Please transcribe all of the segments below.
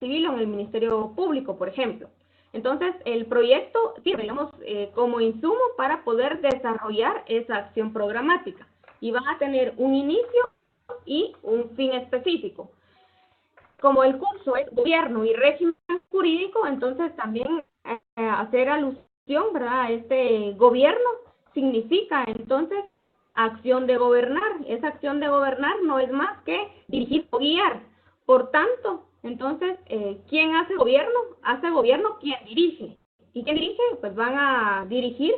Civil o en el Ministerio Público, por ejemplo. Entonces, el proyecto sirve, digamos, como insumo para poder desarrollar esa acción programática y va a tener un inicio y un fin específico. Como el curso es gobierno y régimen jurídico, entonces también hacer alusión, ¿verdad?, a este gobierno significa entonces acción de gobernar. Esa acción de gobernar no es más que dirigir o guiar. Por tanto, entonces, ¿quién hace gobierno? Hace gobierno quien dirige. ¿Y quién dirige? Pues van a dirigir,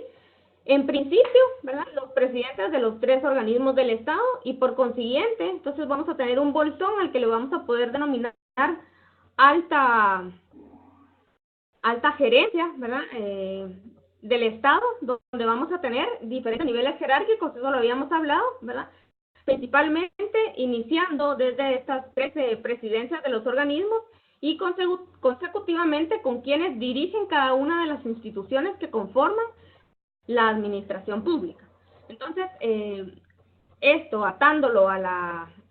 en principio, ¿verdad?, los presidentes de los 3 organismos del Estado y por consiguiente, entonces vamos a tener un bolsón al que le vamos a poder denominar alta gerencia, ¿verdad?, del Estado, donde vamos a tener diferentes niveles jerárquicos, eso lo habíamos hablado, ¿verdad?, principalmente iniciando desde estas 13 presidencias de los organismos y consecutivamente con quienes dirigen cada una de las instituciones que conforman la administración pública. Entonces, esto atándolo al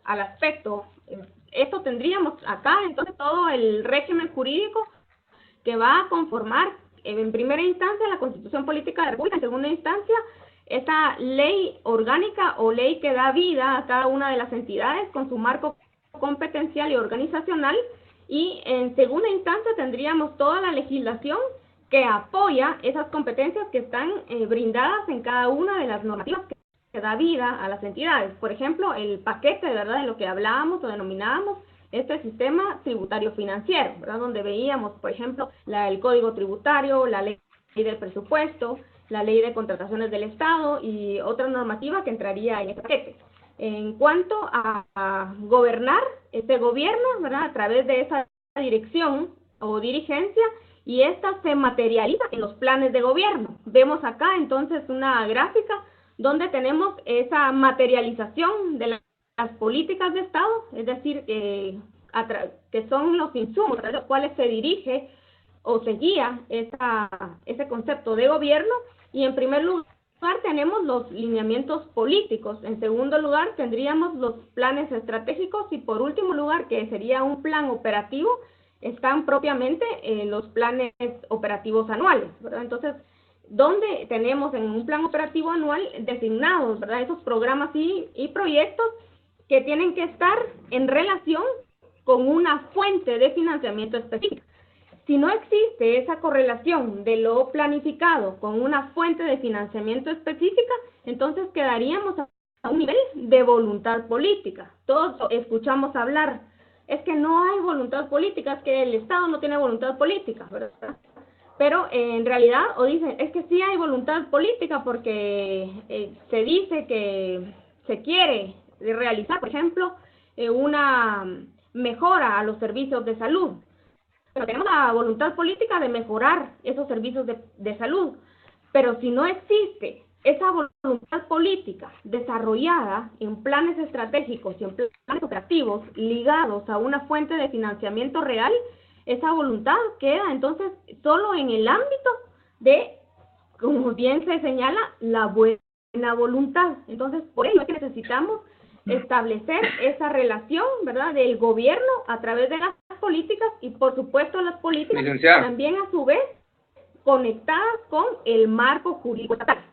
aspecto, esto tendríamos acá entonces todo el régimen jurídico que va a conformar en primera instancia la Constitución Política de la República, en segunda instancia esa ley orgánica o ley que da vida a cada una de las entidades con su marco competencial y organizacional, y en segunda instancia tendríamos toda la legislación que apoya esas competencias que están brindadas en cada una de las normativas que da vida a las entidades. Por ejemplo, el paquete, ¿verdad?, de lo que hablábamos o denominábamos este sistema tributario financiero, ¿verdad?, donde veíamos, por ejemplo, el Código Tributario, la ley del presupuesto, la ley de contrataciones del Estado y otra normativa que entraría en este paquete. En cuanto a gobernar, este gobierno, ¿verdad?, a través de esa dirección o dirigencia, y esta se materializa en los planes de gobierno. Vemos acá entonces una gráfica donde tenemos esa materialización de las políticas de Estado, es decir, que son los insumos a los cuales se dirige o se guía ese concepto de gobierno. Y en primer lugar tenemos los lineamientos políticos, en segundo lugar tendríamos los planes estratégicos y por último lugar, que sería un plan operativo, están propiamente los planes operativos anuales, ¿verdad? Entonces, ¿dónde tenemos en un plan operativo anual designados, ¿verdad?, esos programas y proyectos que tienen que estar en relación con una fuente de financiamiento específica? Si no existe esa correlación de lo planificado con una fuente de financiamiento específica, entonces quedaríamos a un nivel de voluntad política. Todos escuchamos hablar, es que no hay voluntad política, es que el Estado no tiene voluntad política, ¿verdad? Pero en realidad, o dicen, es que sí hay voluntad política porque se dice que se quiere realizar, por ejemplo, una mejora a los servicios de salud. Pero tenemos la voluntad política de mejorar esos servicios de salud. Pero si no existe esa voluntad política desarrollada en planes estratégicos y en planes operativos ligados a una fuente de financiamiento real, esa voluntad queda entonces solo en el ámbito de, como bien se señala, la buena voluntad. Entonces, por ello es que necesitamos establecer esa relación, ¿verdad?, del gobierno a través de las políticas y, por supuesto, las políticas también a su vez conectadas con el marco jurídico estatal.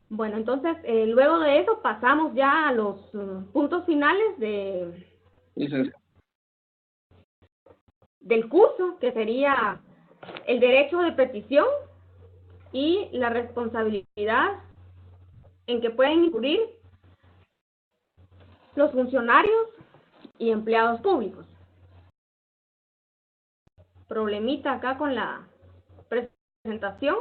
Bueno, entonces, luego de eso pasamos ya a los puntos finales del curso, que sería el derecho de petición y la responsabilidad en que pueden incurrir los funcionarios y empleados públicos. Problemita acá con la presentación.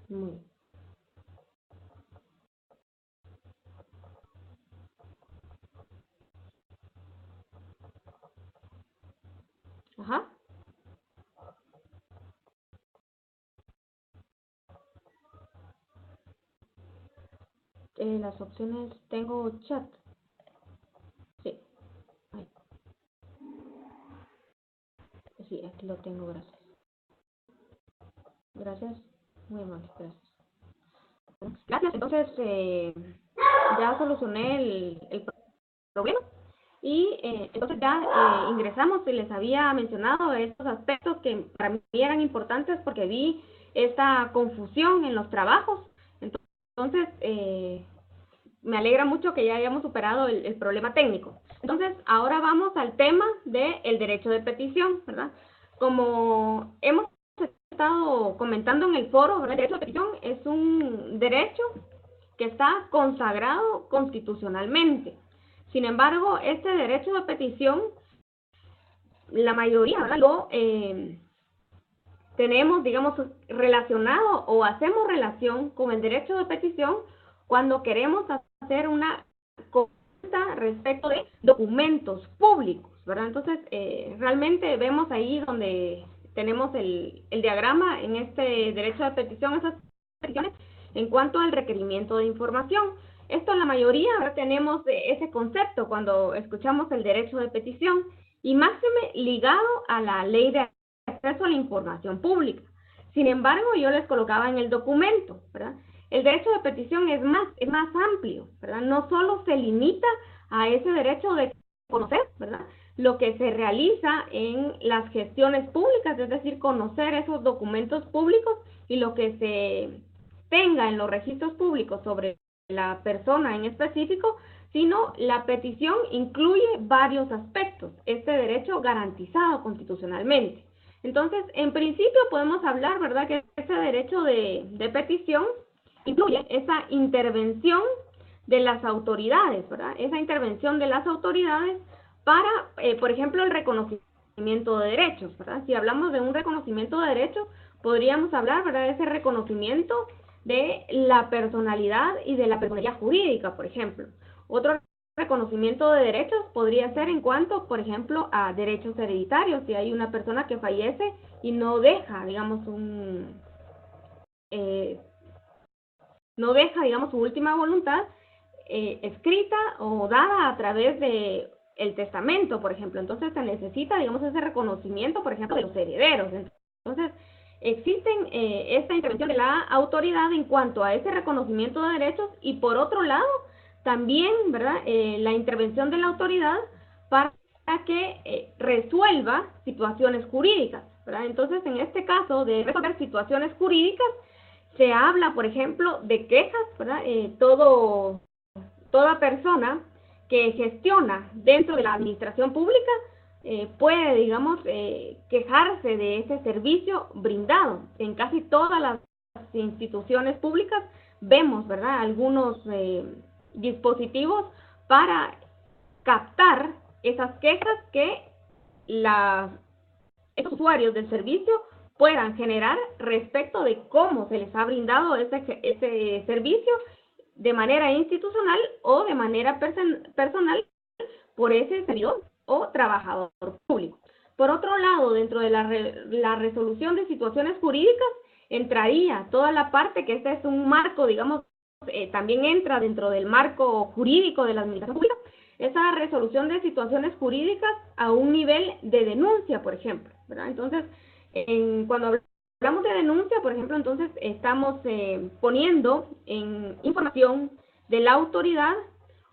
Muy bien. Ajá. Las opciones, tengo chat. Sí. Ahí. Sí, aquí lo tengo, gracias. Gracias, muy amable, gracias. Gracias, entonces ya solucioné el problema y entonces ya ingresamos y les había mencionado estos aspectos que para mí eran importantes porque vi esta confusión en los trabajos. Entonces, me alegra mucho que ya hayamos superado el problema técnico. Entonces, ahora vamos al tema del derecho de petición, ¿verdad? Como hemos estado comentando en el foro, ¿verdad? El derecho de petición es un derecho que está consagrado constitucionalmente. Sin embargo, este derecho de petición, la mayoría, ¿verdad? Lo tenemos, digamos, relacionado o hacemos relación con el derecho de petición cuando queremos hacer una consulta respecto de documentos públicos, ¿verdad? Entonces, realmente vemos ahí donde tenemos el diagrama en este derecho de petición, esas peticiones en cuanto al requerimiento de información. Esto en la mayoría, ¿verdad? Tenemos ese concepto cuando escuchamos el derecho de petición y máxime ligado a la ley de acceso a la información pública. Sin embargo, yo les colocaba en el documento, ¿verdad? El derecho de petición es más amplio, ¿verdad? No solo se limita a ese derecho de conocer, ¿verdad? Lo que se realiza en las gestiones públicas, es decir, conocer esos documentos públicos y lo que se tenga en los registros públicos sobre la persona en específico, sino la petición incluye varios aspectos, este derecho garantizado constitucionalmente. Entonces, en principio podemos hablar, ¿verdad?, que ese derecho de petición incluye esa intervención de las autoridades, ¿verdad? Esa intervención de las autoridades para, por ejemplo, el reconocimiento de derechos, ¿verdad? Si hablamos de un reconocimiento de derechos, podríamos hablar, ¿verdad?, de ese reconocimiento de la personalidad y de la personalidad jurídica, por ejemplo. Otro reconocimiento de derechos podría ser en cuanto, por ejemplo, a derechos hereditarios. Si hay una persona que fallece y no deja, digamos, no deja, digamos, su última voluntad escrita o dada a través de el testamento, por ejemplo. Entonces se necesita, digamos, ese reconocimiento, por ejemplo, de los herederos. Entonces, existen esta intervención de la autoridad en cuanto a ese reconocimiento de derechos y por otro lado, también, ¿verdad?, la intervención de la autoridad para que resuelva situaciones jurídicas, ¿verdad? Entonces, en este caso de resolver situaciones jurídicas, se habla, por ejemplo, de quejas, ¿verdad? Toda persona que gestiona dentro de la administración pública puede, digamos, quejarse de ese servicio brindado. En casi todas las instituciones públicas vemos, ¿verdad?, algunos dispositivos para captar esas quejas que esos usuarios del servicio puedan generar respecto de cómo se les ha brindado ese servicio de manera institucional o de manera personal por ese servidor o trabajador público. Por otro lado, dentro de la resolución de situaciones jurídicas, entraría toda la parte que este es un marco, digamos, también entra dentro del marco jurídico de la administración pública, esa resolución de situaciones jurídicas a un nivel de denuncia, por ejemplo, ¿verdad? Entonces, cuando hablamos de denuncia, por ejemplo, entonces estamos poniendo en información de la autoridad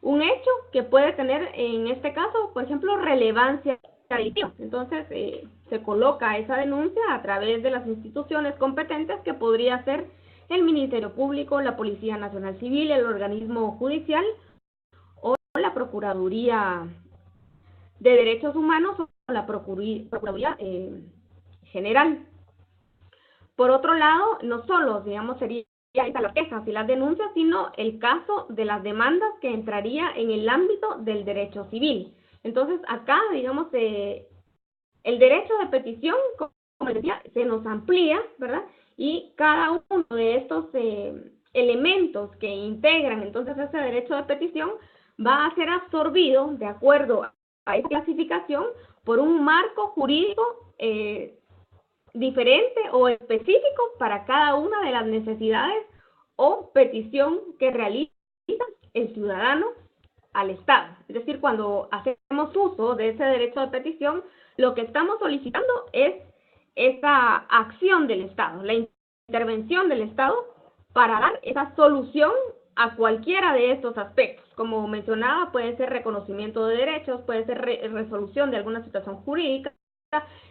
un hecho que puede tener, en este caso, por ejemplo, relevancia delictiva. Entonces, se coloca esa denuncia a través de las instituciones competentes, que podría ser el Ministerio Público, la Policía Nacional Civil, el organismo judicial o la Procuraduría de Derechos Humanos o la Procuraduría General. Por otro lado, no solo, digamos, sería las quejas y las denuncias, sino el caso de las demandas que entraría en el ámbito del derecho civil. Entonces, acá, digamos, el derecho de petición, como decía, se nos amplía, ¿verdad? Y cada uno de estos elementos que integran entonces ese derecho de petición va a ser absorbido de acuerdo a esa clasificación por un marco jurídico diferente o específico para cada una de las necesidades o petición que realiza el ciudadano al Estado. Es decir, cuando hacemos uso de ese derecho de petición, Lo que estamos solicitando es esa acción del Estado, la intervención del Estado para dar esa solución a cualquiera de estos aspectos. Como mencionaba, puede ser reconocimiento de derechos, puede ser resolución de alguna situación jurídica.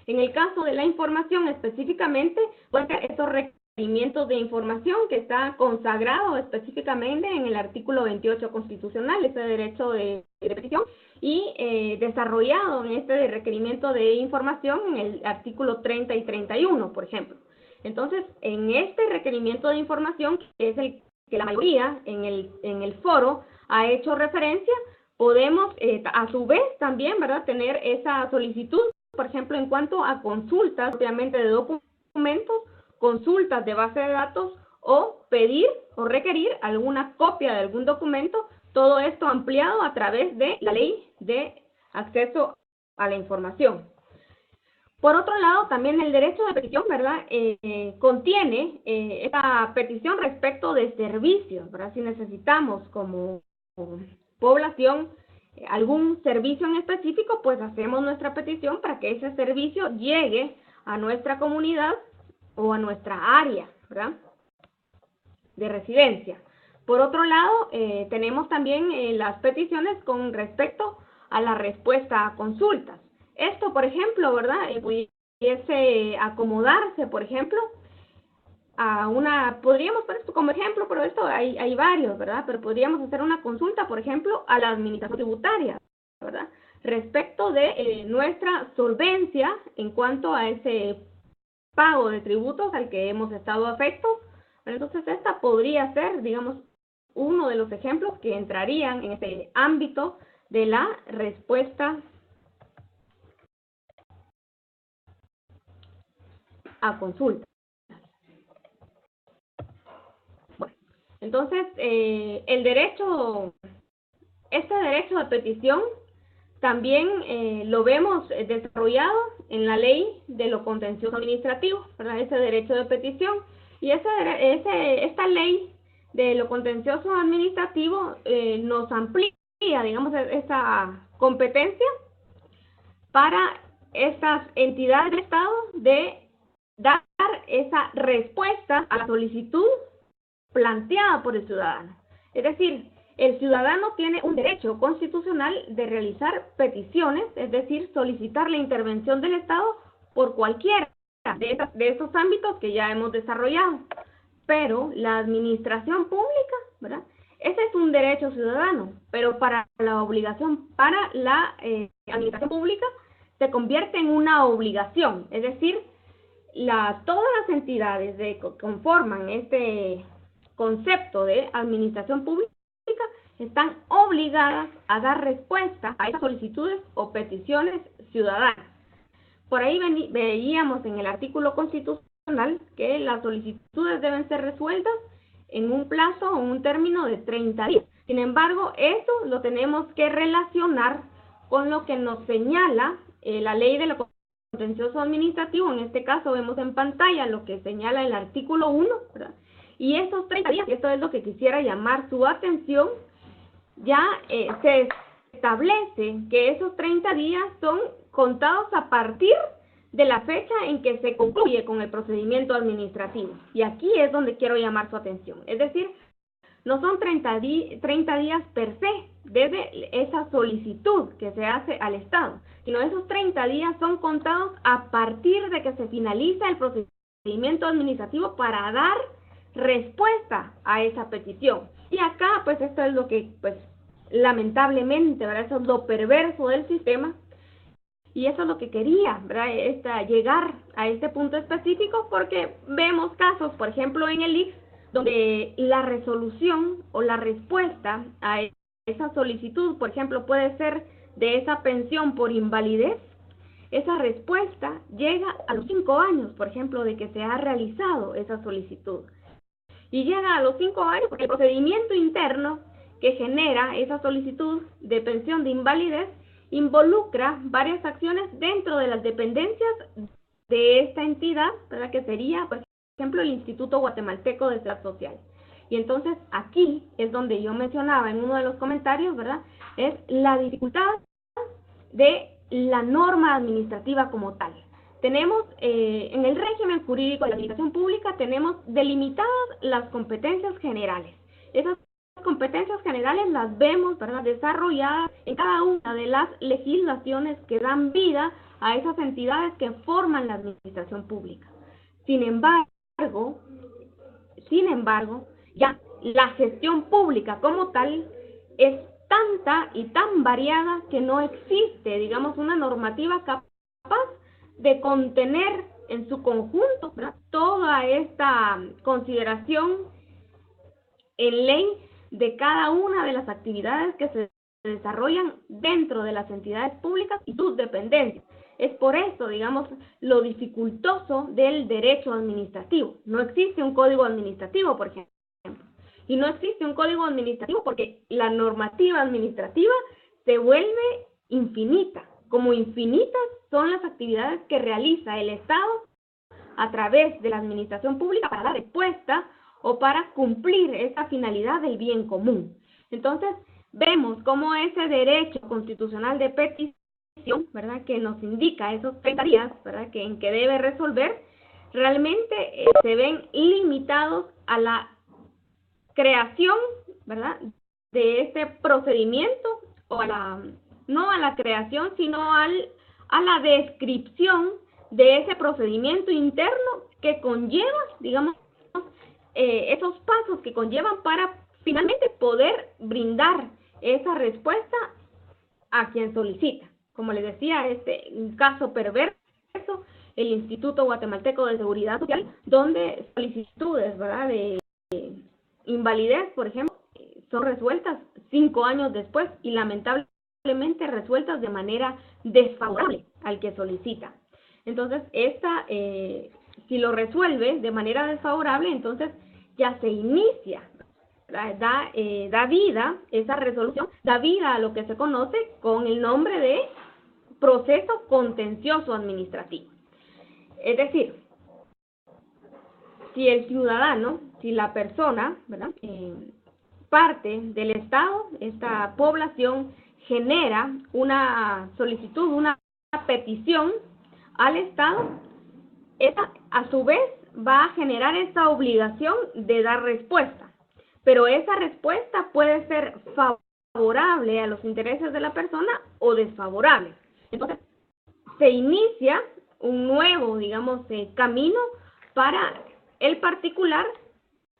En el caso de la información específicamente, pueden ser estos requerimientos de información que está consagrado específicamente en el artículo 28 constitucional, ese derecho de petición, y desarrollado en este de requerimiento de información en el artículo 30 y 31, por ejemplo. Entonces, en este requerimiento de información, que es el que la mayoría en el foro ha hecho referencia, podemos a su vez también, ¿verdad?, tener esa solicitud, por ejemplo, en cuanto a consultas propiamente de documentos, consultas de base de datos o pedir o requerir alguna copia de algún documento, todo esto ampliado a través de la ley de acceso a la información. Por otro lado, también el derecho de petición, ¿verdad?, contiene esta petición respecto de servicios, ¿verdad? Si necesitamos como población algún servicio en específico, pues hacemos nuestra petición para que ese servicio llegue a nuestra comunidad o a nuestra área, ¿verdad?, de residencia. Por otro lado, tenemos también las peticiones con respecto a la respuesta a consultas. Esto, por ejemplo, ¿verdad?, pudiese acomodarse, por ejemplo, a una, podríamos poner esto como ejemplo, pero esto hay varios, ¿verdad? Pero podríamos hacer una consulta, por ejemplo, a la administración tributaria, ¿verdad?, respecto de nuestra solvencia en cuanto a ese pago de tributos al que hemos estado afectos. Entonces, esta podría ser, digamos, uno de los ejemplos que entrarían en este ámbito de la respuesta a consulta. Bueno, entonces, este derecho de petición también lo vemos desarrollado en la ley de lo contencioso administrativo, ¿verdad?, ese derecho de petición. Y esta ley de lo contencioso administrativo nos amplía, digamos, esa competencia para estas entidades del Estado de dar esa respuesta a la solicitud planteada por el ciudadano. Es decir, el ciudadano tiene un derecho constitucional de realizar peticiones, es decir, solicitar la intervención del Estado por cualquiera de esos ámbitos que ya hemos desarrollado. Pero la administración pública, ¿verdad?, ese es un derecho ciudadano, pero para la administración pública se convierte en una obligación, es decir, todas las entidades que conforman este concepto de administración pública están obligadas a dar respuesta a esas solicitudes o peticiones ciudadanas. Por ahí veíamos en el artículo constitucional que las solicitudes deben ser resueltas en un plazo o un término de 30 días. Sin embargo, eso lo tenemos que relacionar con lo que nos señala la ley de lo contencioso administrativo. En este caso vemos en pantalla lo que señala el artículo 1, ¿verdad? Y esos 30 días, esto es lo que quisiera llamar su atención, ya se establece que esos 30 días son contados a partir de la fecha en que se concluye con el procedimiento administrativo. Y aquí es donde quiero llamar su atención. Es decir, no son 30 días per se desde esa solicitud que se hace al Estado, sino esos 30 días son contados a partir de que se finaliza el procedimiento administrativo para dar respuesta a esa petición. Y acá, pues, esto es lo que, pues, lamentablemente, ¿verdad?, eso es lo perverso del sistema. Y eso es lo que quería, ¿verdad?, llegar a este punto específico, porque vemos casos, por ejemplo, en el ICS, donde la resolución o la respuesta a esa solicitud, por ejemplo, puede ser de esa pensión por invalidez. Esa respuesta llega a los 5 años, por ejemplo, de que se ha realizado esa solicitud. Y llega a los 5 años porque el procedimiento interno que genera esa solicitud de pensión de invalidez involucra varias acciones dentro de las dependencias de esta entidad, ¿verdad?, que sería, por ejemplo, el Instituto Guatemalteco de Seguridad Social. Y entonces aquí es donde yo mencionaba en uno de los comentarios, ¿verdad?, es la dificultad de la norma administrativa como tal. Tenemos en el régimen jurídico de la administración pública tenemos delimitadas las competencias generales. Esas competencias generales las vemos, ¿verdad?, desarrolladas en cada una de las legislaciones que dan vida a esas entidades que forman la administración pública. Sin embargo, ya la gestión pública como tal es tanta y tan variada que no existe, digamos, una normativa capaz de contener en su conjunto, ¿verdad?, toda esta consideración en ley de cada una de las actividades que se desarrollan dentro de las entidades públicas y sus dependencias. Es por eso, digamos, lo dificultoso del derecho administrativo. No existe un código administrativo, por ejemplo. Y no existe un código administrativo porque la normativa administrativa se vuelve infinita. Como infinitas son las actividades que realiza el Estado a través de la administración pública para dar respuesta o para cumplir esa finalidad del bien común. Entonces, vemos cómo ese derecho constitucional de petición, ¿verdad?, que nos indica esos 30 días, ¿verdad?, en que debe resolver, realmente se ven limitados a la creación, ¿verdad?, de este procedimiento, o no a la creación, sino a la descripción de ese procedimiento interno que conlleva, digamos, esos pasos que conllevan para finalmente poder brindar esa respuesta a quien solicita. Como les decía, un caso perverso, el Instituto Guatemalteco de Seguridad Social, donde solicitudes, ¿verdad?, de invalidez, por ejemplo, son resueltas 5 años después y lamentablemente resueltas de manera desfavorable al que solicita. Entonces, si lo resuelve de manera desfavorable, entonces ya se inicia, da vida, esa resolución da vida a lo que se conoce con el nombre de proceso contencioso administrativo. Es decir, si el ciudadano, si la persona, ¿verdad?, parte del Estado, esta población genera una solicitud, una petición al Estado, esa a su vez va a generar esta obligación de dar respuesta, pero esa respuesta puede ser favorable a los intereses de la persona o desfavorable. Entonces, se inicia un nuevo, digamos, camino para el particular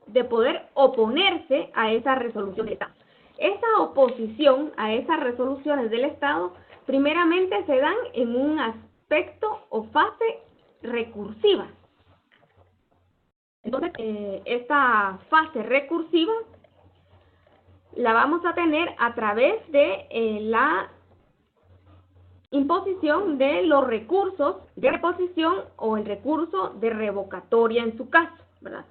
de poder oponerse a esa resolución del Estado. Esa oposición a esas resoluciones del Estado primeramente se dan en un aspecto o fase recursiva. Entonces, esta fase recursiva la vamos a tener a través de la imposición de los recursos de reposición o el recurso de revocatoria en su caso, ¿verdad?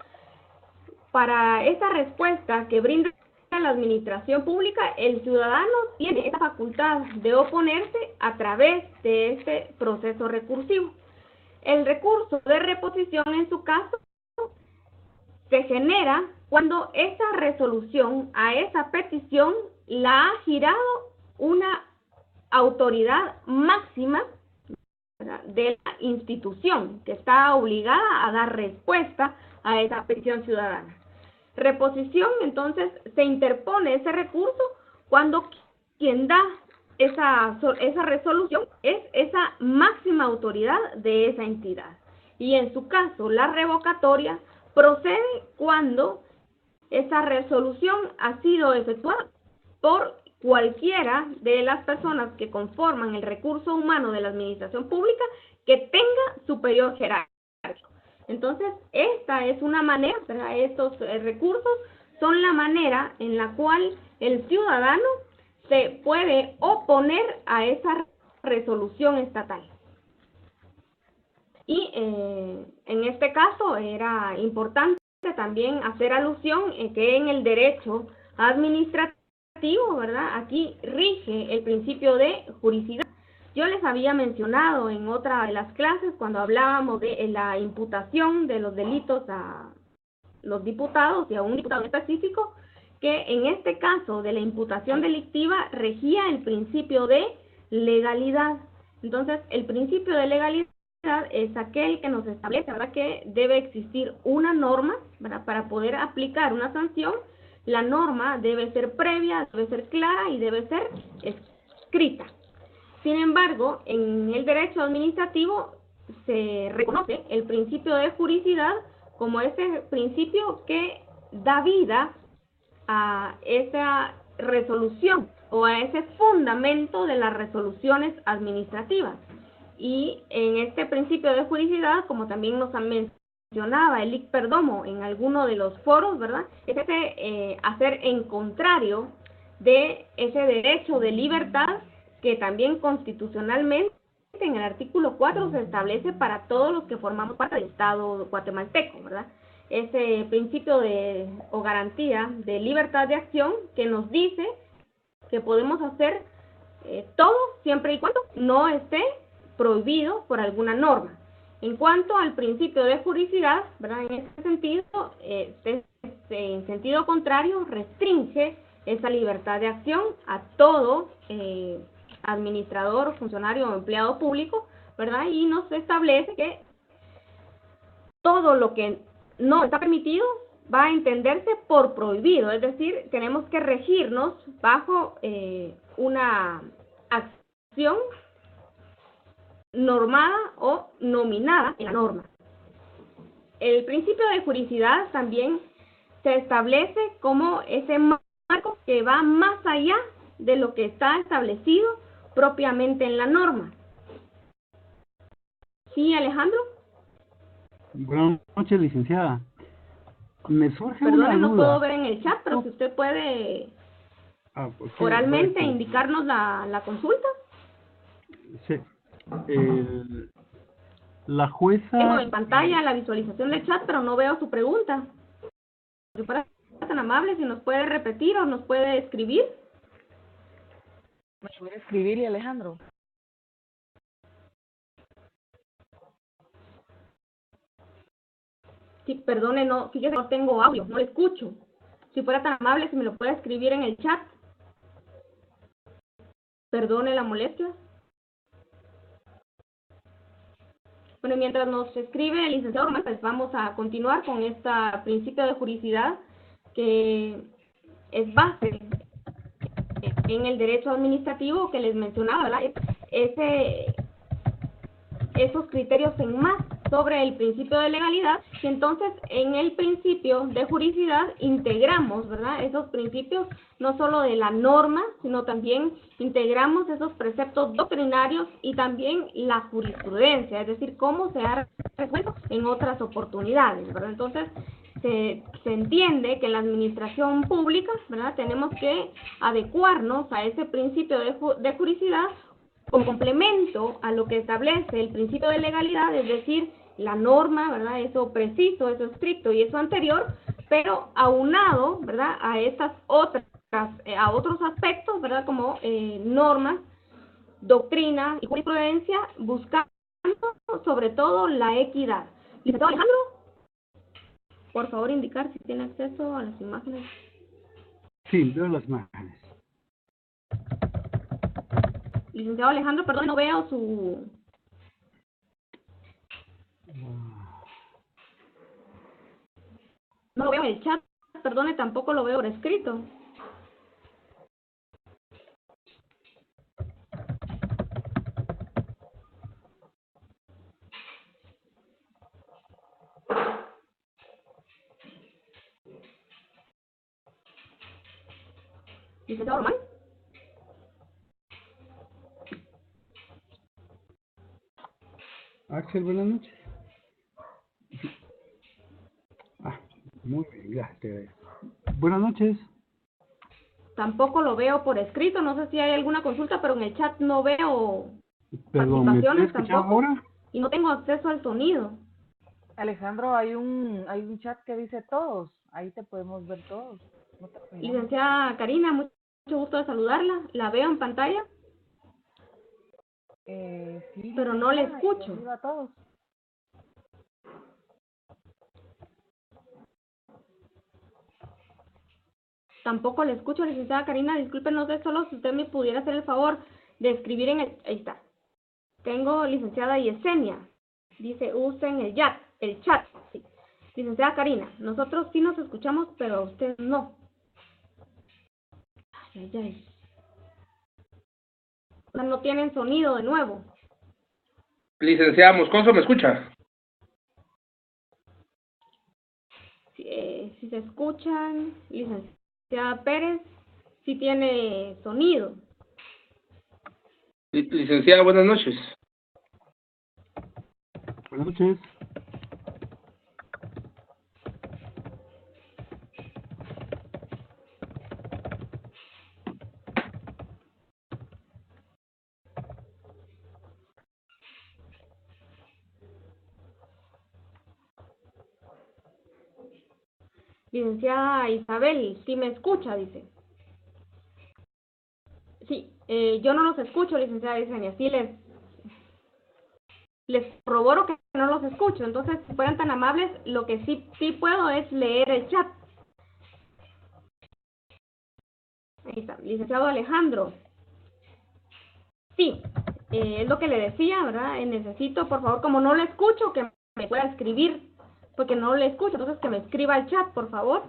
Para esa respuesta que brinda la administración pública, el ciudadano tiene esa facultad de oponerse a través de este proceso recursivo. El recurso de reposición en su caso se genera cuando esa resolución a esa petición la ha girado una autoridad máxima, ¿verdad?, de la institución que está obligada a dar respuesta a esa petición ciudadana. Reposición, entonces, se interpone ese recurso cuando quien da esa resolución es esa máxima autoridad de esa entidad. Y en su caso, la revocatoria procede cuando esa resolución ha sido efectuada por cualquiera de las personas que conforman el recurso humano de la administración pública que tenga superior jerárquico. Entonces, esta es una manera, ¿verdad?, estos recursos son la manera en la cual el ciudadano se puede oponer a esa resolución estatal. Y en este caso era importante también hacer alusión que en el derecho administrativo, ¿verdad?, aquí rige el principio de juricidad. Yo les había mencionado en otra de las clases, cuando hablábamos de la imputación de los delitos a los diputados y a un diputado específico, que en este caso de la imputación delictiva regía el principio de legalidad. Entonces, el principio de legalidad es aquel que nos establece, ¿verdad?, que debe existir una norma, ¿verdad?, para poder aplicar una sanción. La norma debe ser previa, debe ser clara y debe ser escrita. Sin embargo, en el derecho administrativo se reconoce el principio de juridicidad como ese principio que da vida a esa resolución o a ese fundamento de las resoluciones administrativas. Y en este principio de juridicidad, como también nos mencionaba el Perdomo en alguno de los foros, ¿verdad?, es ese hacer en contrario de ese derecho de libertad que también constitucionalmente en el artículo 4 se establece para todos los que formamos parte del Estado guatemalteco, ¿verdad? Ese principio o garantía de libertad de acción que nos dice que podemos hacer todo siempre y cuando no esté prohibido por alguna norma. En cuanto al principio de juridicidad, ¿verdad?, en ese sentido, en sentido contrario, restringe esa libertad de acción a todo administrador, funcionario o empleado público, ¿verdad?, y nos establece que todo lo que no está permitido va a entenderse por prohibido, es decir, tenemos que regirnos bajo una acción normada o nominada en la norma. El principio de juridicidad también se establece como ese marco que va más allá de lo que está establecido propiamente en la norma. ¿Sí, Alejandro? Buenas noches, licenciada. Me surge Perdone, una no puedo duda. ver en el chat, pero si usted puede Pues sí, oralmente bueno, indicarnos la consulta. sí. La Tengo jueza, en pantalla la visualización del chat, pero no veo su pregunta. Si fuera tan amable, si nos puede repetir o nos puede escribir. ¿Me puede escribirle, Alejandro? Sí, perdone, no, fíjese, no tengo audio, no le escucho. Si fuera tan amable, si me lo puede escribir en el chat. Perdone la molestia. Bueno, mientras nos escribe el licenciado Román, pues vamos a continuar con este principio de juridicidad que es base en el derecho administrativo que les mencionaba, ¿verdad? Esos criterios en más sobre el principio de legalidad, y entonces en el principio de juridicidad integramos, ¿verdad?, esos principios no solo de la norma, sino también integramos esos preceptos doctrinarios y también la jurisprudencia, es decir, cómo se ha resuelto en otras oportunidades, ¿verdad? Entonces se entiende que en la administración pública, ¿verdad?, tenemos que adecuarnos a ese principio de juridicidad como complemento a lo que establece el principio de legalidad, es decir, la norma, ¿verdad?, eso preciso, eso estricto y eso anterior, pero aunado, ¿verdad?, a estas otras, a otros aspectos, ¿verdad?, como normas, doctrina y jurisprudencia, buscando sobre todo la equidad. Licenciado Alejandro, por favor indicar si tiene acceso a las imágenes. sí, veo las imágenes. Licenciado Alejandro, perdón, no veo su... No lo veo en el chat, perdone, tampoco lo veo por escrito. Licenciado Román. Axel, buenas noches. Muy bien, gracias, te agradezco. Buenas noches. Tampoco lo veo por escrito, no sé si hay alguna consulta, pero en el chat no veo Perdón, ¿me puede participaciones escuchar tampoco ahora? y no tengo acceso al sonido. Alejandro, hay un chat que dice todos. Ahí te podemos ver todos. No terminamos. Licenciada Karina, mucho gusto de saludarla, la veo en pantalla, Sí, pero no le licenciada, y escucho. arriba todos. Tampoco le escucho, licenciada Karina, disculpe, no sé, solo si usted me pudiera hacer el favor de escribir en el... Ahí está. Tengo licenciada Yesenia, dice usen el chat, sí. Licenciada Karina, nosotros sí nos escuchamos, pero a usted no. Ay. O sea, no tienen sonido de nuevo. Licenciada Moscoso, ¿me escucha? Si se escuchan, licenciada Pérez, sí tiene sonido. Licenciada, buenas noches. Buenas noches. Licenciada Isabel, sí me escucha, dice. Sí, yo no los escucho, licenciada Yesenia, sí les corroboro que no los escucho. Entonces, si fueran tan amables, lo que sí puedo es leer el chat. Ahí está, licenciado Alejandro. Sí, es lo que le decía, ¿verdad? Necesito, por favor, como no lo escucho, que me pueda escribir, porque no le escucho, entonces que me escriba al chat, por favor.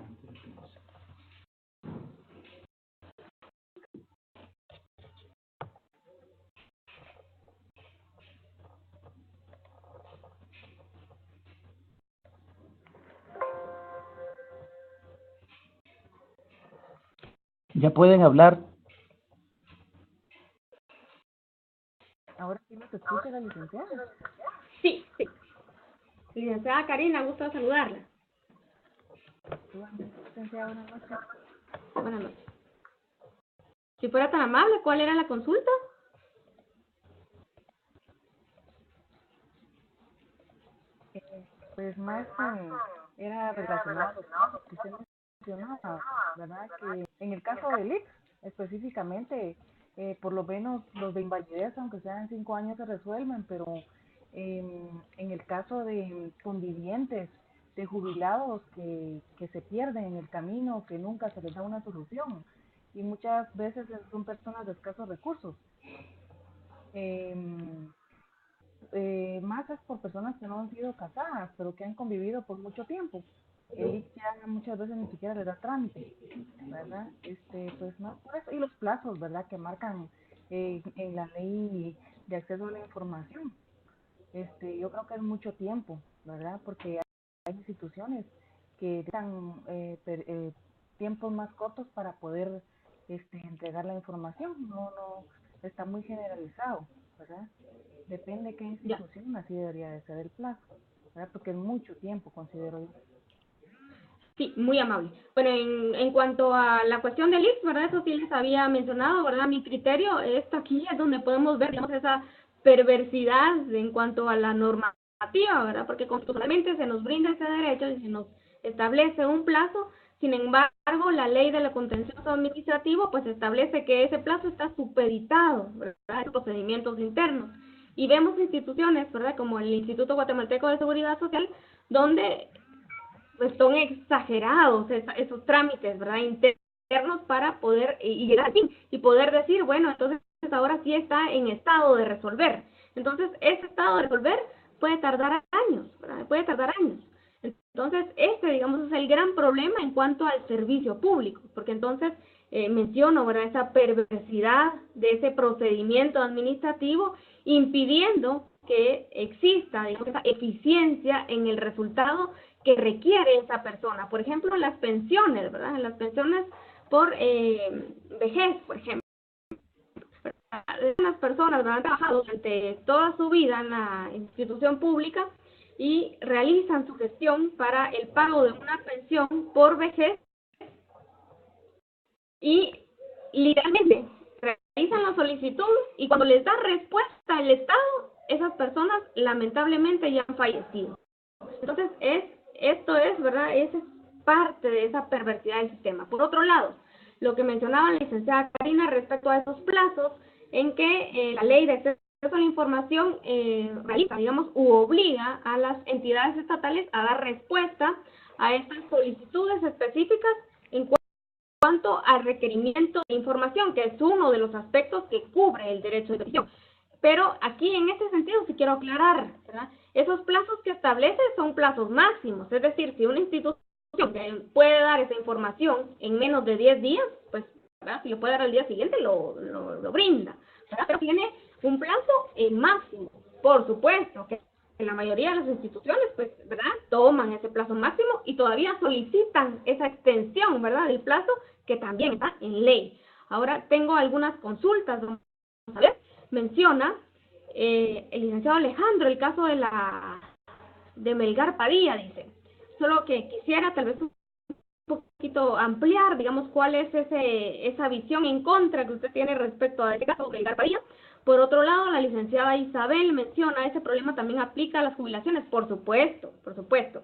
Ya pueden hablar. Ahora sí nos escucha la licenciada. Sí. Licenciada Karina, gusto saludarla. Licenciada, buenas noches. Buenas noches. Si fuera tan amable, ¿cuál era la consulta? Pues más era relacionado a los casos que usted mencionaba, ¿verdad? Que en el caso del IX, específicamente, por lo menos los de invalidez, aunque sean 5 años, se resuelven, pero en el caso de convivientes, de jubilados que se pierden en el camino, que nunca se les da una solución, y muchas veces son personas de escasos recursos. Más es por personas que no han sido casadas, pero que han convivido por mucho tiempo. El IC ya muchas veces ni siquiera le da trámite, ¿verdad? Pues más por eso. Y los plazos, ¿verdad? Que marcan en la ley de acceso a la información. Yo creo que es mucho tiempo, ¿verdad? Porque hay instituciones que dan tiempos más cortos para poder entregar la información. No está muy generalizado, ¿verdad? Depende de qué institución, así debería de ser el plazo, ¿verdad? Porque es mucho tiempo, considero yo. Sí, muy amable. Bueno, en cuanto a la cuestión del IX, ¿verdad? Eso sí les había mencionado, ¿verdad? Mi criterio, esto aquí es donde podemos ver, digamos, esa perversidad en cuanto a la normativa, ¿verdad? Porque constitucionalmente se nos brinda ese derecho y se nos establece un plazo. Sin embargo, la ley de la contencioso administrativo pues establece que ese plazo está supeditado, ¿verdad? A procedimientos internos. Y vemos instituciones, ¿verdad? Como el Instituto Guatemalteco de Seguridad Social, donde pues son exagerados esos trámites, ¿verdad? Internos para poder y llegar al fin y poder decir, bueno, entonces ahora sí está en estado de resolver. Entonces, ese estado de resolver puede tardar años, ¿verdad? Puede tardar años. Entonces, digamos, es el gran problema en cuanto al servicio público, porque entonces menciono, ¿verdad?, esa perversidad de ese procedimiento administrativo impidiendo que exista, digamos, esa eficiencia en el resultado que requiere esa persona. Por ejemplo, en las pensiones, ¿verdad? En las pensiones por vejez, por ejemplo. Las personas, ¿verdad?, han trabajado durante toda su vida en la institución pública y realizan su gestión para el pago de una pensión por vejez y literalmente realizan la solicitud y cuando les da respuesta el Estado, esas personas lamentablemente ya han fallecido. Entonces, esto es, ¿verdad? Esa es parte de esa perversidad del sistema. Por otro lado, lo que mencionaba la licenciada Karina respecto a esos plazos en que la ley de acceso a la información realiza, digamos, u obliga a las entidades estatales a dar respuesta a estas solicitudes específicas en cuanto al requerimiento de información, que es uno de los aspectos que cubre el derecho de petición. Pero aquí en este sentido sí quiero aclarar, ¿verdad? Esos plazos que establece son plazos máximos, es decir, si una institución puede dar esa información en menos de 10 días, pues, ¿verdad? Si lo puede dar al día siguiente, lo brinda, ¿verdad? Pero tiene un plazo máximo. Por supuesto que en la mayoría de las instituciones, pues, ¿verdad?, toman ese plazo máximo y todavía solicitan esa extensión, ¿verdad?, del plazo, que también está en ley. Ahora tengo algunas consultas, vamos a ver. Menciona el licenciado Alejandro el caso de Melgar Padilla, dice. Solo que quisiera tal vez un poquito ampliar, digamos, cuál es esa visión en contra que usted tiene respecto a este caso de Melgar Padilla. Por otro lado, la licenciada Isabel menciona, ese problema también aplica a las jubilaciones. Por supuesto, por supuesto.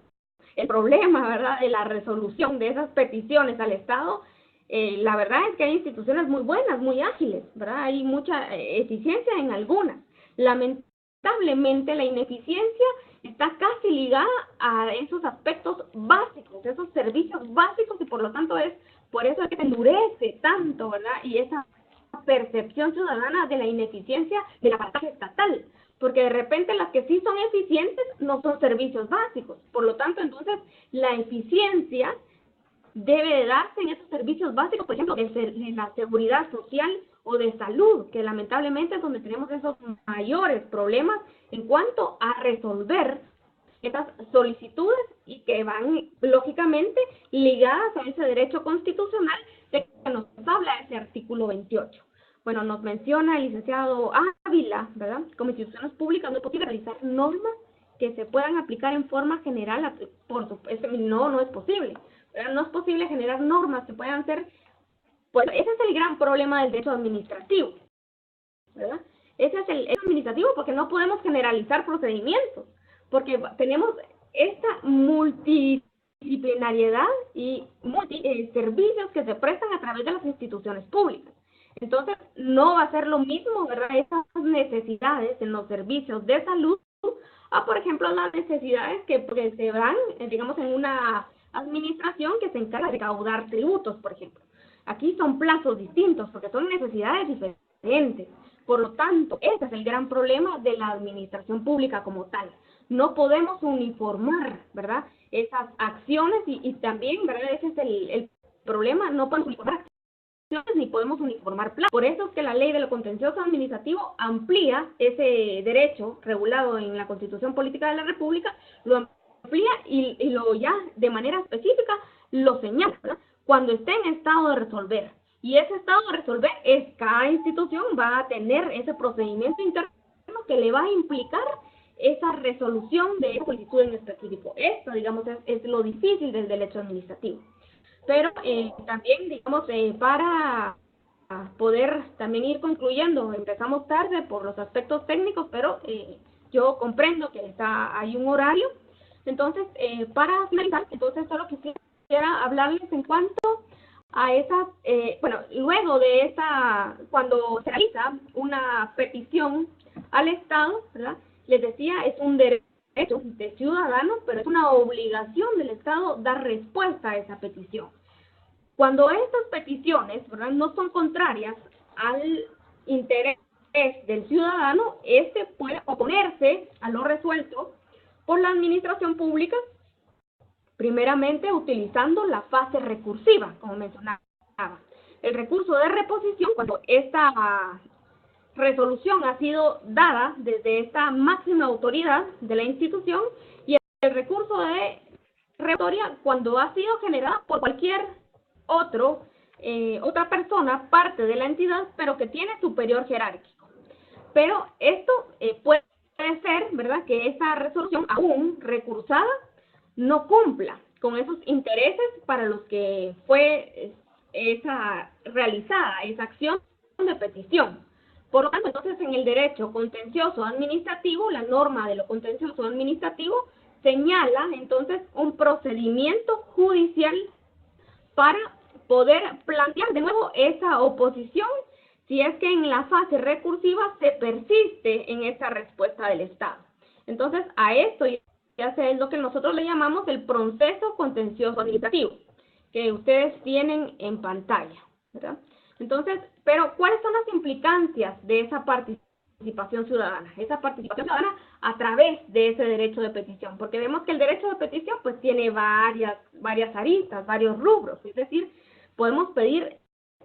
El problema, ¿verdad?, de la resolución de esas peticiones al Estado, la verdad es que hay instituciones muy buenas, muy ágiles, ¿verdad? Hay mucha eficiencia en algunas. Lamentablemente, la ineficiencia está casi ligada a esos aspectos básicos, esos servicios básicos, y por lo tanto por eso es que se endurece tanto, ¿verdad? Y esa percepción ciudadana de la ineficiencia del aparato estatal, porque de repente las que sí son eficientes no son servicios básicos. Por lo tanto, entonces, la eficiencia debe de darse en esos servicios básicos, por ejemplo, de la seguridad social o de salud, que lamentablemente es donde tenemos esos mayores problemas en cuanto a resolver estas solicitudes, y que van lógicamente ligadas a ese derecho constitucional de que nos habla ese artículo 28. Bueno, nos menciona el licenciado Ávila, ¿verdad? Como instituciones públicas no es posible realizar normas que se puedan aplicar en forma general, por supuesto, no es posible. ¿Verdad? No es posible generar normas que puedan ser, pues ese es el gran problema del derecho administrativo, ¿verdad? Ese es el administrativo, porque no podemos generalizar procedimientos, porque tenemos esta multidisciplinariedad y servicios que se prestan a través de las instituciones públicas. Entonces, no va a ser lo mismo, ¿verdad?, esas necesidades en los servicios de salud a, por ejemplo, las necesidades que se dan, digamos, en una administración que se encarga de recaudar tributos, por ejemplo. Aquí son plazos distintos, porque son necesidades diferentes. Por lo tanto, ese es el gran problema de la administración pública como tal. No podemos uniformar, ¿verdad?, esas acciones y también, ¿verdad?, ese es el problema, no podemos uniformar acciones ni podemos uniformar plazos. Por eso es que la ley de lo contencioso administrativo amplía ese derecho regulado en la Constitución Política de la República, lo amplía y lo ya de manera específica lo señala, ¿verdad?, cuando esté en estado de resolver. Y ese estado de resolver es, cada institución va a tener ese procedimiento interno que le va a implicar esa resolución de esa solicitud en específico. Esto, digamos, es lo difícil del derecho administrativo. Pero también, digamos, para poder también ir concluyendo, empezamos tarde por los aspectos técnicos, pero yo comprendo que hay un horario. Entonces, para finalizar, entonces solo quisiera hablarles en cuanto a esas, luego de cuando se realiza una petición al Estado, ¿verdad?, les decía, es un derecho de ciudadano, pero es una obligación del Estado dar respuesta a esa petición. Cuando estas peticiones, ¿verdad?, no son contrarias al interés del ciudadano, este puede oponerse a lo resuelto por la administración pública, primeramente utilizando la fase recursiva, como mencionaba. El recurso de reposición, cuando esta resolución ha sido dada desde esta máxima autoridad de la institución, y el recurso de revocatoria cuando ha sido generada por cualquier otra persona, parte de la entidad, pero que tiene superior jerárquico. Pero esto puede ser, ¿verdad?, que esa resolución aún recursada no cumpla con esos intereses para los que fue realizada esa acción de petición. Por lo tanto, entonces, en el derecho contencioso administrativo, la norma de lo contencioso administrativo señala, entonces, un procedimiento judicial para poder plantear de nuevo esa oposición si es que en la fase recursiva se persiste en esa respuesta del Estado. Entonces, a esto ya es lo que nosotros le llamamos el proceso contencioso administrativo, que ustedes tienen en pantalla, ¿verdad? Entonces, pero ¿cuáles son las implicancias de esa participación participación ciudadana. Esa participación ciudadana a través de ese derecho de petición, porque vemos que el derecho de petición pues tiene varias aristas, varios rubros, es decir, podemos pedir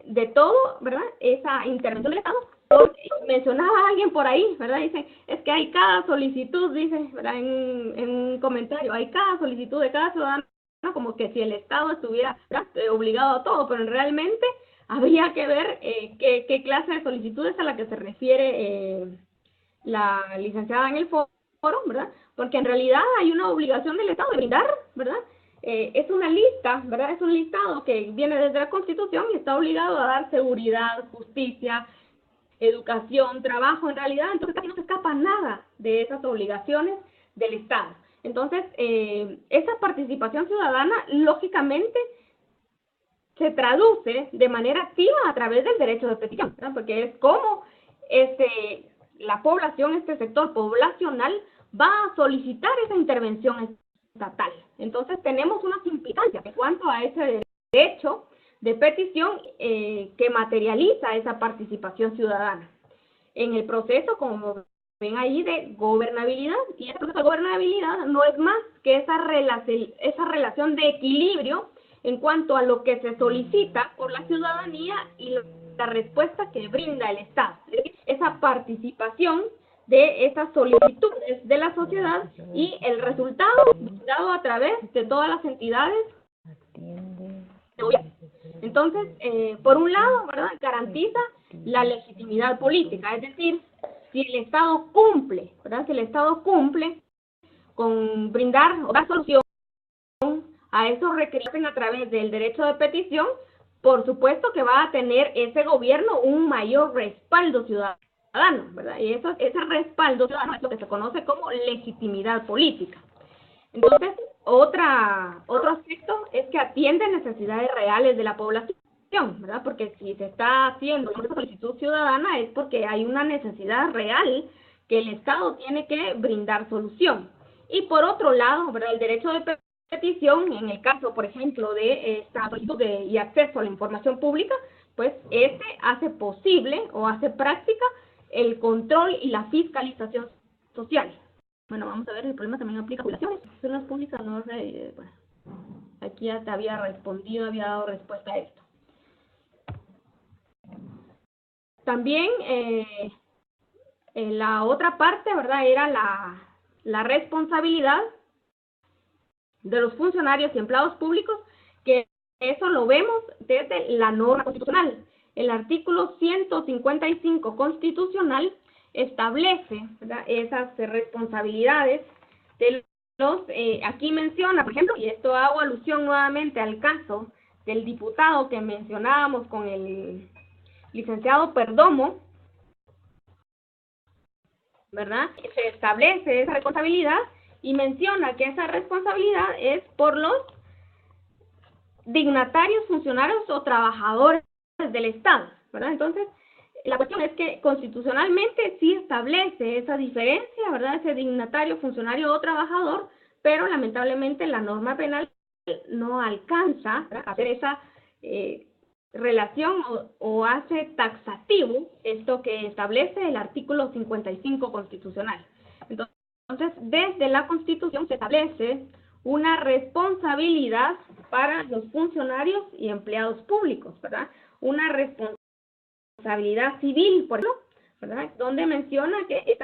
de todo, ¿verdad? Esa intervención del Estado. Mencionaba alguien por ahí, ¿verdad? Dice, es que hay cada solicitud, dice, ¿verdad? En un comentario, hay cada solicitud de cada ciudadano, como que si el Estado estuviera obligado a todo, pero realmente habría que ver qué clase de solicitud es a la que se refiere la licenciada en el foro, ¿verdad? Porque en realidad hay una obligación del Estado de brindar, ¿verdad? Es una lista, ¿verdad? Es un listado que viene desde la Constitución y está obligado a dar seguridad, justicia, educación, trabajo, en realidad, entonces casi no se escapa nada de esas obligaciones del Estado. Entonces, esa participación ciudadana, lógicamente, se traduce de manera activa a través del derecho de petición, ¿verdad? Porque es como la población, este sector poblacional, va a solicitar esa intervención estatal. Entonces, tenemos unas implicancias en cuanto a ese derecho de petición que materializa esa participación ciudadana en el proceso, como ven ahí, de gobernabilidad. Y ese proceso de gobernabilidad no es más que esa relación de equilibrio en cuanto a lo que se solicita por la ciudadanía y la respuesta que brinda el Estado. Es decir, esa participación de esas solicitudes de la sociedad y el resultado dado a través de todas las entidades de gobierno. Entonces, por un lado, ¿verdad?, garantiza la legitimidad política, es decir, si el Estado cumple, ¿verdad?, si el Estado cumple con brindar o dar solución a esos requerimientos a través del derecho de petición, por supuesto que va a tener ese gobierno un mayor respaldo ciudadano, ¿verdad? Y ese respaldo ciudadano es lo que se conoce como legitimidad política. Entonces, otro aspecto es que atiende necesidades reales de la población, ¿verdad? Porque si se está haciendo una solicitud ciudadana es porque hay una necesidad real que el Estado tiene que brindar solución. Y por otro lado, ¿verdad?, el derecho de petición, en el caso, por ejemplo, de esta solicitud y acceso a la información pública, pues hace posible o hace práctica el control y la fiscalización social. Bueno, vamos a ver, el problema también aplica a poblaciones. Zonas públicas, no sé, bueno, aquí ya te había respondido, había dado respuesta a esto. También la otra parte, ¿verdad?, era la responsabilidad de los funcionarios y empleados públicos, que eso lo vemos desde la norma constitucional. El artículo 155 constitucional establece, ¿verdad?, esas responsabilidades de los, aquí menciona, por ejemplo, y esto hago alusión nuevamente al caso del diputado que mencionábamos con el licenciado Perdomo, ¿verdad? Se establece esa responsabilidad y menciona que esa responsabilidad es por los dignatarios, funcionarios o trabajadores del Estado, ¿verdad? Entonces, la cuestión es que constitucionalmente sí establece esa diferencia, ¿verdad?, ese dignatario, funcionario o trabajador, pero lamentablemente la norma penal no alcanza, ¿verdad?, a hacer esa relación o hace taxativo esto que establece el artículo 55 constitucional. Entonces, desde la Constitución se establece una responsabilidad para los funcionarios y empleados públicos, ¿verdad? Una responsabilidad civil, por ejemplo, ¿verdad?, donde menciona que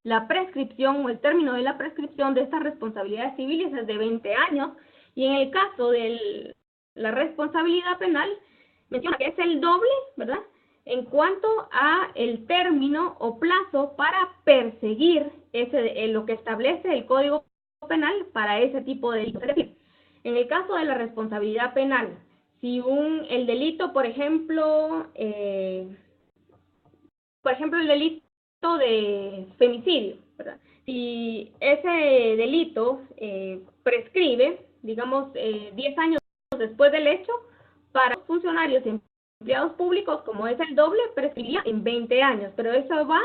la prescripción o el término de la prescripción de estas responsabilidades civiles es de 20 años, y en el caso de la responsabilidad penal menciona que es el doble, ¿verdad?, en cuanto a el término o plazo para perseguir lo que establece el Código Penal para ese tipo de delitos. Es decir, en el caso de la responsabilidad penal, si el delito, por ejemplo, el delito de femicidio, ¿verdad?, si ese delito prescribe, digamos, 10 años después del hecho, para los funcionarios y empleados públicos, como es el doble, prescribiría en 20 años, pero eso va,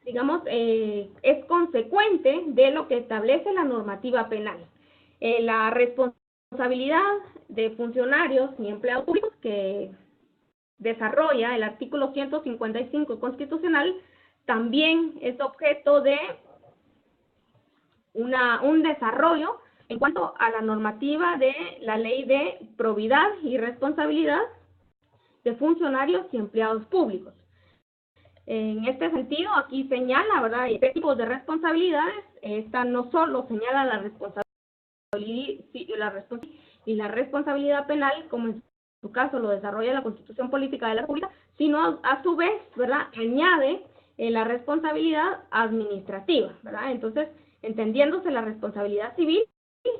digamos, es consecuente de lo que establece la normativa penal. La responsabilidad de funcionarios y empleados públicos, que desarrolla el artículo 155 constitucional también es objeto de un desarrollo en cuanto a la normativa de la Ley de Probidad y Responsabilidad de Funcionarios y Empleados Públicos. En este sentido, aquí señala, ¿verdad?, este tipo de responsabilidades. Esta no solo señala la responsabilidad y la responsabilidad penal, como en su caso lo desarrolla la Constitución Política de la República, sino a su vez, ¿verdad?, añade la responsabilidad administrativa, ¿verdad? Entonces, entendiéndose la responsabilidad civil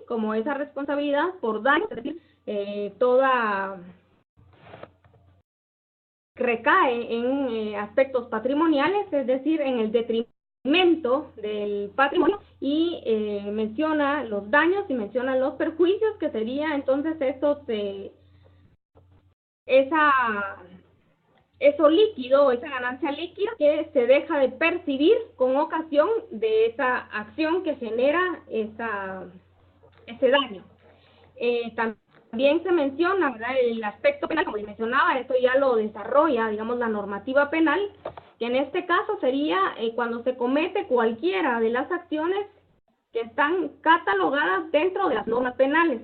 como esa responsabilidad por daño, es decir, toda recae en aspectos patrimoniales, es decir, en el detrimento del patrimonio, y menciona los daños y menciona los perjuicios, que sería entonces eso líquido, esa ganancia líquida que se deja de percibir con ocasión de esa acción que genera ese daño. También se menciona, ¿verdad?, el aspecto penal, como les mencionaba, esto ya lo desarrolla, digamos, la normativa penal, que en este caso sería cuando se comete cualquiera de las acciones que están catalogadas dentro de las normas penales.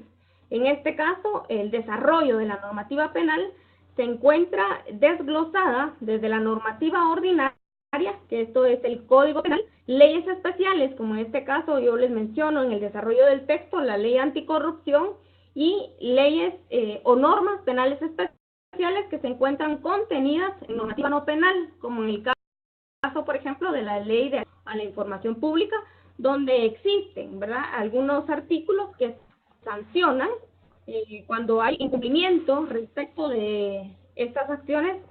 En este caso, el desarrollo de la normativa penal se encuentra desglosada desde la normativa ordinaria, que esto es el Código Penal, leyes especiales, como en este caso yo les menciono en el desarrollo del texto, la Ley Anticorrupción, y leyes o normas penales especiales que se encuentran contenidas en normativa no penal, como en el caso, por ejemplo, de la Ley de a la Información Pública, donde existen, ¿verdad?, algunos artículos que sancionan cuando hay incumplimiento respecto de estas acciones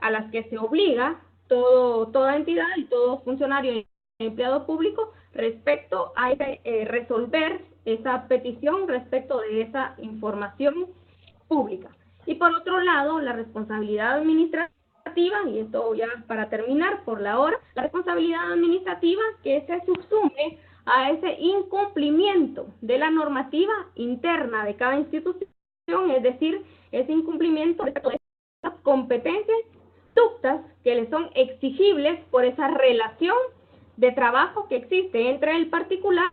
a las que se obliga toda entidad y todo funcionario y empleado público respecto a resolver esa petición respecto de esa información pública. Y por otro lado, la responsabilidad administrativa, y esto ya para terminar por la hora, la responsabilidad administrativa que se subsume a ese incumplimiento de la normativa interna de cada institución, es decir, ese incumplimiento de las competencias, conductas que le son exigibles por esa relación de trabajo que existe entre el particular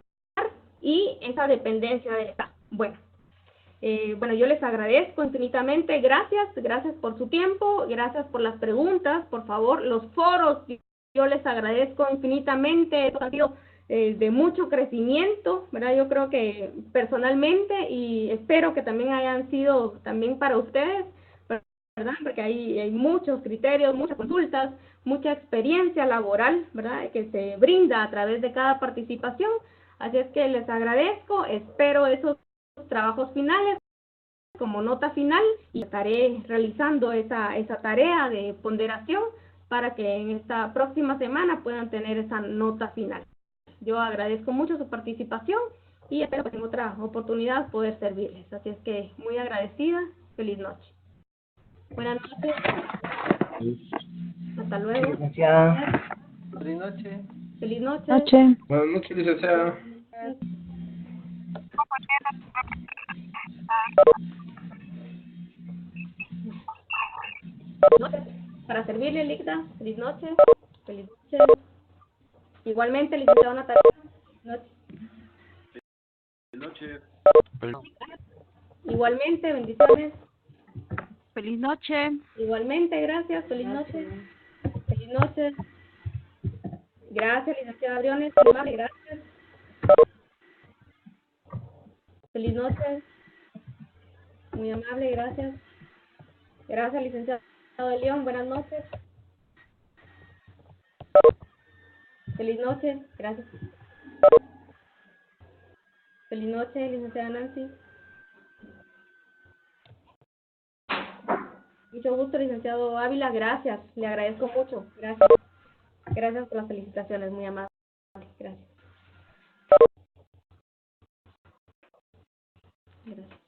y esa dependencia del Estado. Bueno, yo les agradezco infinitamente, gracias por su tiempo, gracias por las preguntas, por favor, los foros, yo les agradezco infinitamente, estos han sido de mucho crecimiento, ¿verdad? Yo creo que personalmente, y espero que también hayan sido también para ustedes, ¿verdad? Porque hay muchos criterios, muchas consultas, mucha experiencia laboral, ¿verdad?, que se brinda a través de cada participación. Así es que les agradezco, espero esos trabajos finales como nota final, y estaré realizando esa tarea de ponderación para que en esta próxima semana puedan tener esa nota final. Yo agradezco mucho su participación y espero que en otra oportunidad poder servirles. Así es que muy agradecida, feliz noche. Buenas noches. Hasta luego. Licenciada. Feliz noche. Feliz noche. Buenas noches, licenciada. Para servirle, Licta. Feliz noche. Feliz noche. Igualmente, licenciado Natalia. Feliz noche. Igualmente, bendiciones. Feliz noche. Igualmente, gracias. Feliz noche. Feliz noche. Gracias, licenciada Briones. Gracias. Feliz noche. Muy amable, gracias. Gracias, licenciado de León. Buenas noches. Feliz noche. Gracias. Feliz noche, licenciada Nancy. Mucho gusto, licenciado Ávila. Gracias. Le agradezco mucho. Gracias. Gracias por las felicitaciones. Muy amable. Gracias. Gracias.